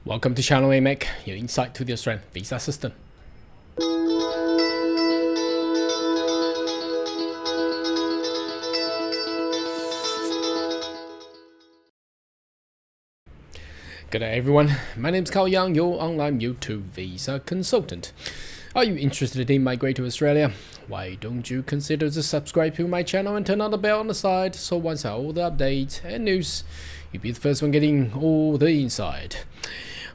Welcome to Channel AMEC, your insight to the Australian visa system. Good day everyone, my name is Carl Young, your online YouTube visa consultant. Are you interested in migrating to Australia? Why don't you consider to subscribe to my channel and turn on the bell on the side, so once I have all the updates and news, you'll be the first one getting all the insight.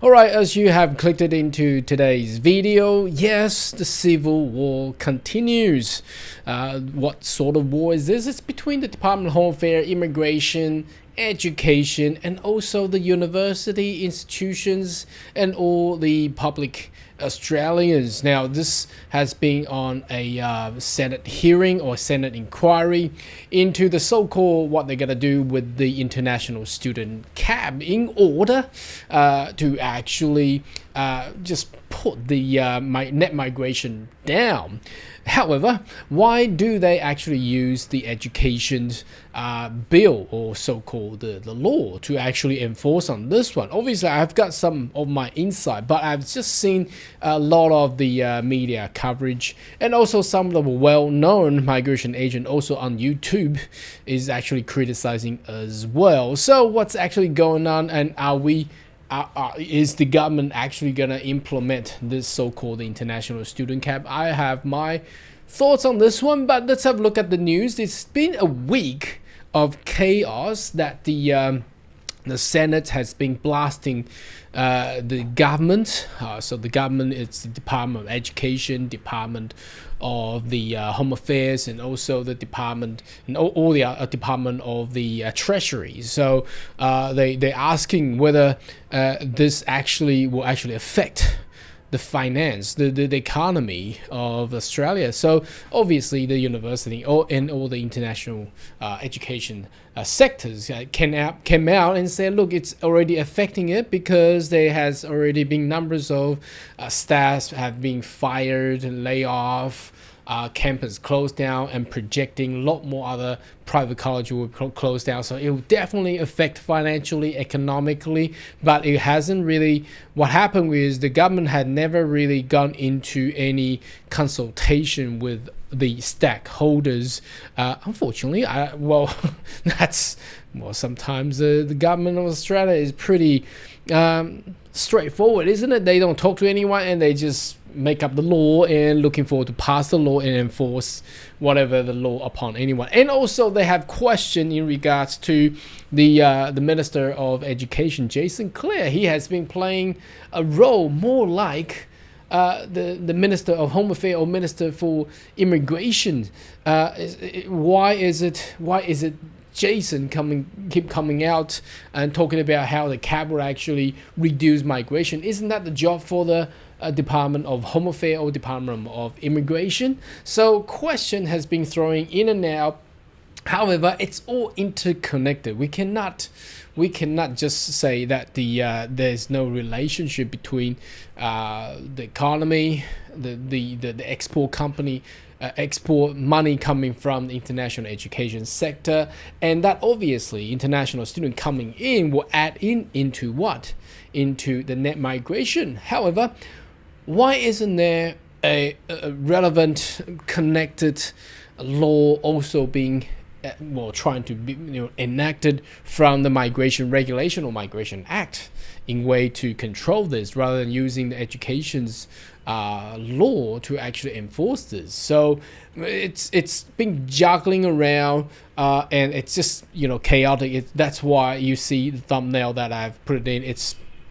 Alright, as you have clicked into today's video, yes, the civil war continues. What sort of war is this? It's between the Department of Home Affairs, Immigration, Education, and also the university institutions and all the public Australians. Now, this has been on a Senate hearing or Senate inquiry into the so-called what they're going to do with the international student cap in order to actually just put the net migration down. However, why do they actually use the education bill or so-called the law to actually enforce on this one? Obviously, I've got some of my insight, but I've just seen a lot of the media coverage, and also some of the well-known migration agent also on YouTube is actually criticizing as well. So what's actually going on, and is the government actually going to implement this so-called international student cap? I have my thoughts on this one, but let's have a look at the news. It's been a week of chaos that the Senate has been blasting the government. So the government is the Department of Education, Department of the Home Affairs, and also the Department and all the Department of the Treasury. So they're asking whether this will actually affect the finance, the economy of Australia. So obviously the university and all the international education sectors came out and said, look, it's already affecting it because there has already been numbers of staff have been fired and laid off, campus closed down, and projecting a lot more other private colleges will close down. So it will definitely affect financially, economically, but it hasn't really. What happened is the government had never really gone into any consultation with the stakeholders. Unfortunately, sometimes the government of Australia is pretty straightforward, isn't it? They don't talk to anyone and they just make up the law and looking forward to pass the law and enforce whatever the law upon anyone. And also they have question in regards to the Minister of Education, Jason Clare. He has been playing a role more like the Minister of Home Affairs or Minister for Immigration. Why is it Jason keep coming out and talking about how the cap will actually reduce migration? Isn't that the job for the Department of Home Affairs or Department of Immigration? So question has been throwing in and out. However, it's all interconnected. We cannot just say that there's no relationship between the economy, the export company, export money coming from the international education sector, and that obviously international student coming in will add into the net migration. However, why isn't there a relevant connected law also being trying to be enacted from the Migration Regulation or Migration Act in way to control this, rather than using the education's law to actually enforce this? So it's been juggling around, and it's just chaotic. That's why you see the thumbnail that I've put it in.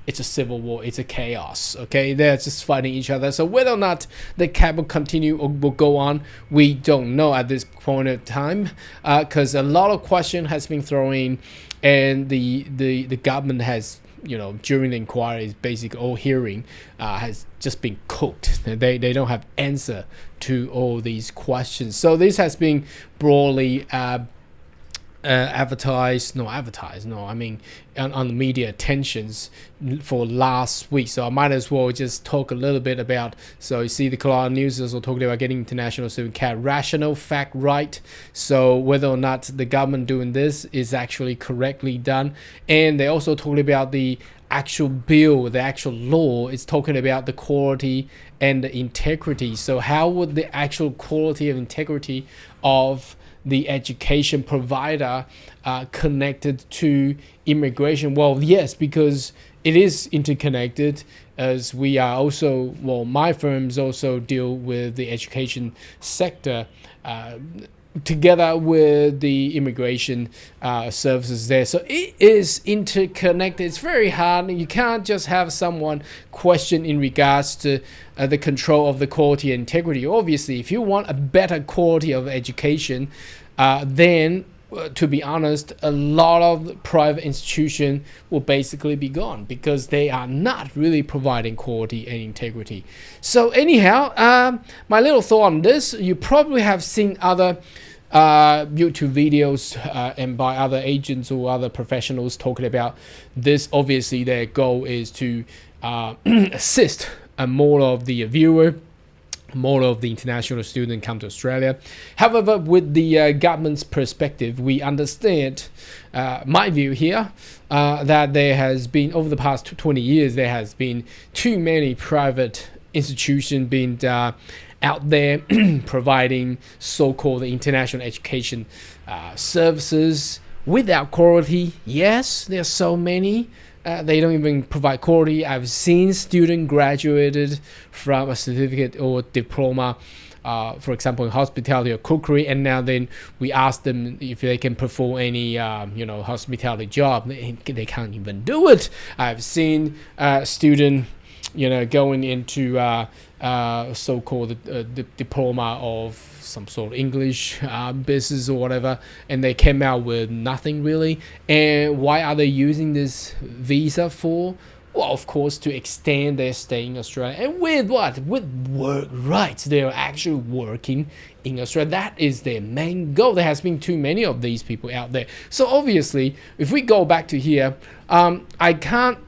It's a civil war. It's a chaos. Okay, they're just fighting each other. So whether or not the cap will continue or will go on, we don't know at this point in time, because a lot of question has been thrown in, and the government has, during the inquiries, basically all hearing has just been cooked. They don't have answer to all these questions. So this has been broadly on the media attentions for last week. So I might as well just talk a little bit about. So you see the Colorado News also talking about getting international student cap rational fact right. So whether or not the government doing this is actually correctly done, and they also talking about the actual bill, the actual law is talking about the quality and the integrity. So how would the actual quality and integrity of the education provider connected to immigration? Well, yes, because it is interconnected, as we are also, well, my firms also deal with the education sector together with the immigration services there. So it is interconnected. It's very hard. You can't just have someone question in regards to the control of the quality and integrity. Obviously, if you want a better quality of education, then to be honest, a lot of private institutions will basically be gone because they are not really providing quality and integrity. So anyhow, my little thought on this, you probably have seen other YouTube videos and by other agents or other professionals talking about this. Obviously, their goal is to assist more of the viewer, more of the international student come to Australia. However, with the government's perspective, we understand, my view here, that there has been, over the past 20 years, there has been too many private institutions being out there providing so-called international education services without quality. Yes, there are so many. They don't even provide quality. I've seen students graduated from a certificate or diploma, for example, in hospitality or cookery, and now then we ask them if they can perform any, hospitality job. They can't even do it. I've seen students, going into so-called diploma of some sort of English business or whatever, and they came out with nothing really. And why are they using this visa for? Well, of course, to extend their stay in Australia. And with what? With work rights. They're actually working in Australia. That is their main goal. There has been too many of these people out there. So obviously, if we go back to here, I can't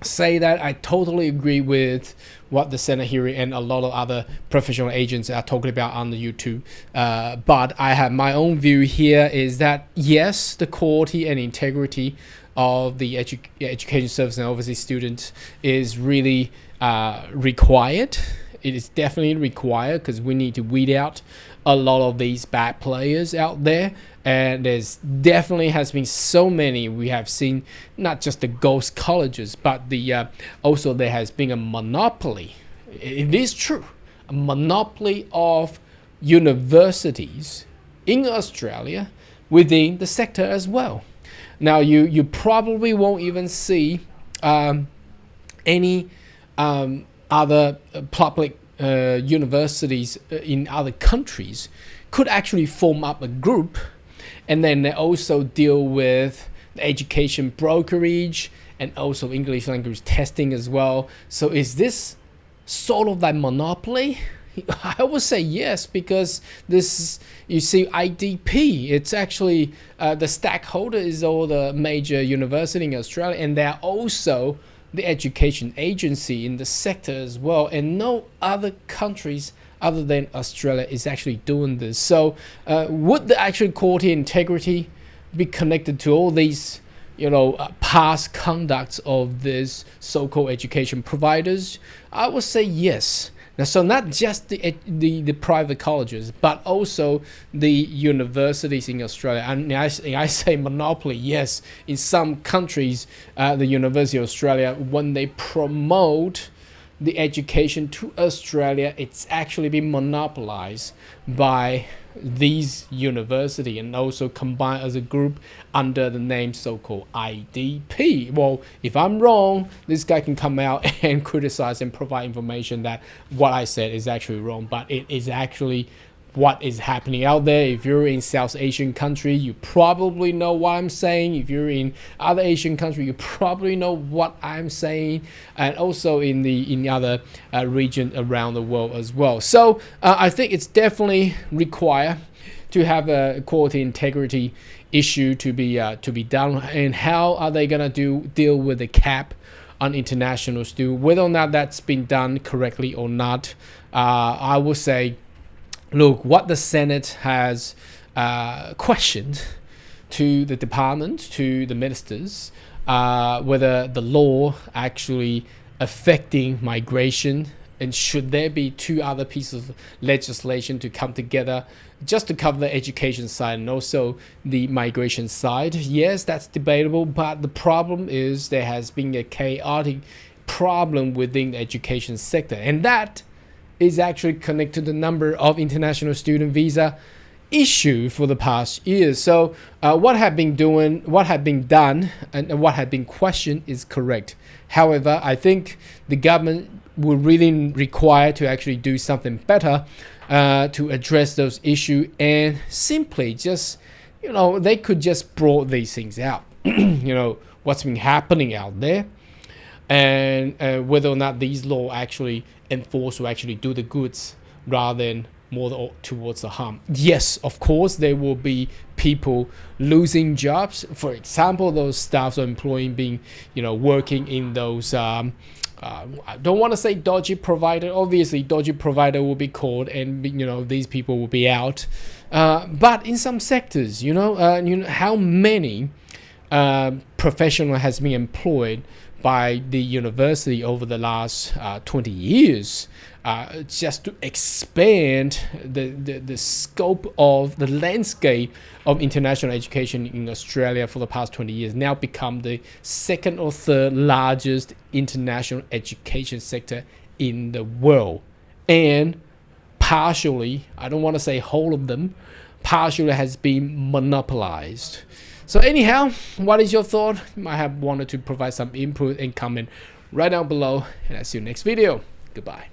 say that I totally agree with what the Senate hearing and a lot of other professional agents are talking about on the YouTube. But I have my own view here is that yes, the quality and integrity of the education service and overseas students is really required. It is definitely required because we need to weed out a lot of these bad players out there. And there's definitely has been so many. We have seen not just the ghost colleges, but the also there has been a monopoly. It is true, a monopoly of universities in Australia within the sector as well. Now you probably won't even see any other public universities in other countries could actually form up a group, and then they also deal with the education brokerage and also English language testing as well. So is this sort of like monopoly? I would say yes, because this, you see, IDP, it's actually the stakeholder is all the major university in Australia, and they're also the education agency in the sector as well, and no other countries other than Australia is actually doing this. So would the actual quality and integrity be connected to all these past conducts of these so-called education providers? I would say yes. Now, so not just the private colleges, but also the universities in Australia. And I say monopoly, yes. In some countries, the University of Australia, when they promote the education to Australia, it's actually been monopolized by these university and also combined as a group under the name so-called IDP. Well, if I'm wrong, this guy can come out and criticize and provide information that what I said is actually wrong, but it is actually what is happening out there. If you're in South Asian country, you probably know what I'm saying. If you're in other Asian country, you probably know what I'm saying, and also in the other region around the world as well. So I think it's definitely required to have a quality integrity issue to be done. And how are they gonna deal with the cap on international students? Whether or not that's been done correctly or not, I will say, look, what the Senate has questioned to the department, to the ministers, whether the law actually affecting migration, and should there be two other pieces of legislation to come together just to cover the education side and also the migration side. Yes, that's debatable, but the problem is there has been a chaotic problem within the education sector, and that is actually connected to the number of international student visa issue for the past years. So what had been done, and what had been questioned is correct. However, I think the government will really require to actually do something better to address those issues, and simply just, they could just broad these things out. What's been happening out there, and whether or not these laws actually enforce or actually do the goods rather than more towards the harm. Yes, of course, there will be people losing jobs. For example, those staffs or employees being, working in those, I don't want to say dodgy provider. Obviously, dodgy provider will be called, and these people will be out. But in some sectors, how many professional has been employed by the university over the last 20 years, just to expand the scope of the landscape of international education in Australia for the past 20 years, now become the second or third largest international education sector in the world. And partially, I don't want to say whole of them, partially has been monopolized. So anyhow, what is your thought? You might have wanted to provide some input and comment right down below, and I'll see you next video. Goodbye.